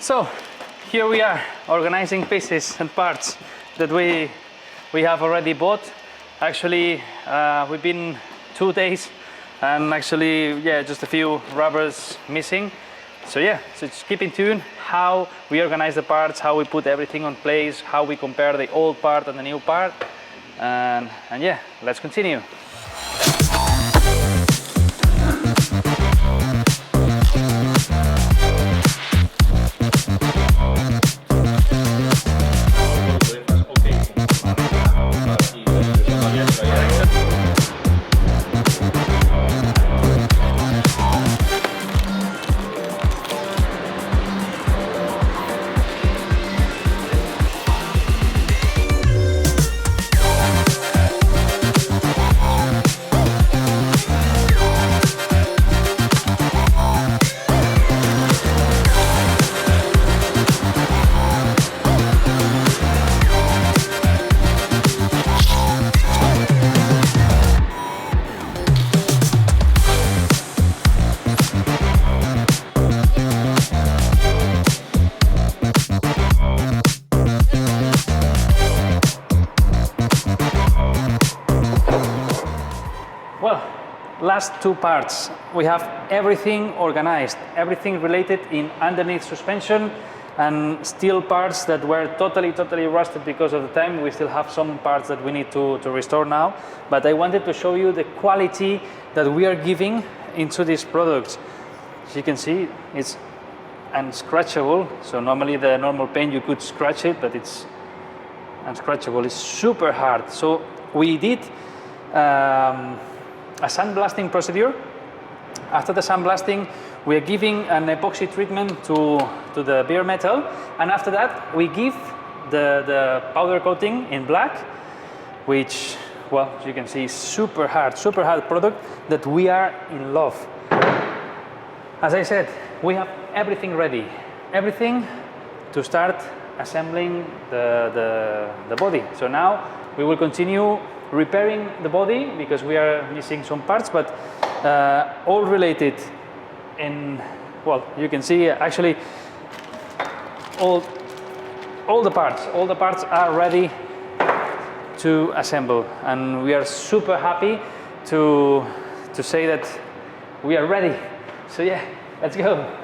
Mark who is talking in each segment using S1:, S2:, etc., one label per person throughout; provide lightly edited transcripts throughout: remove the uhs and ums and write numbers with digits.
S1: So here we are organizing pieces and parts that we have already bought. Actually, we've been 2 days and actually, yeah, just a few rubbers missing. So yeah, so just keep in tune how we organize the parts, how we put everything on place, how we compare the old part and the new part. And yeah, let's continue. Well, last 2 parts, we have everything organized, everything related in underneath suspension and steel parts that were totally rusted because of the time. We still have some parts that we need to restore now, but I wanted to show you the quality that we are giving into these products. As you can see, it's unscratchable. So normally the normal paint you could scratch it, but it's unscratchable. It's super hard. So we did a sandblasting procedure. After the sandblasting, we are giving an epoxy treatment to the bare metal, and after that we give the powder coating in black, which, well, as you can see, is super hard product that we are in love. As I said, we have everything ready, everything to start assembling the body. So now we will continue repairing the body because we are missing some parts, but all related in, well, you can see actually all the parts are ready to assemble, and we are super happy to say that we are ready. So yeah, let's go.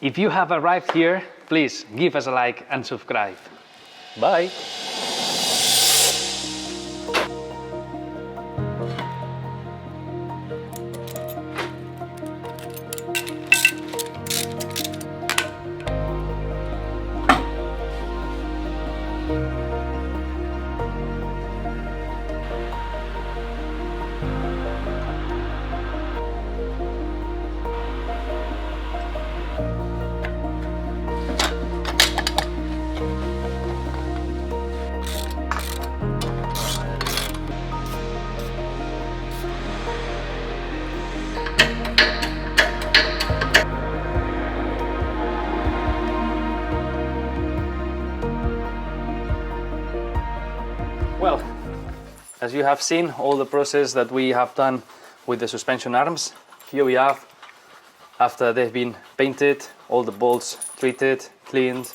S1: If you have arrived here, please give us a like and subscribe. Bye. Well, as you have seen, all the process that we have done with the suspension arms, here we have, after they've been painted, all the bolts treated, cleaned,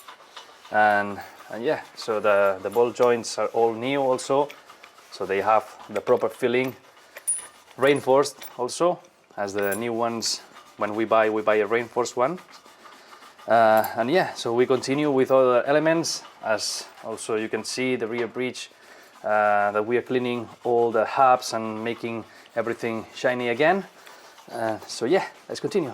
S1: and yeah, so the ball joints are all new also, so they have the proper filling, reinforced also, as the new ones, when we buy a reinforced one. And yeah, so we continue with other elements, as also you can see the rear bridge, that we are cleaning all the hubs and making everything shiny again. So yeah, let's continue.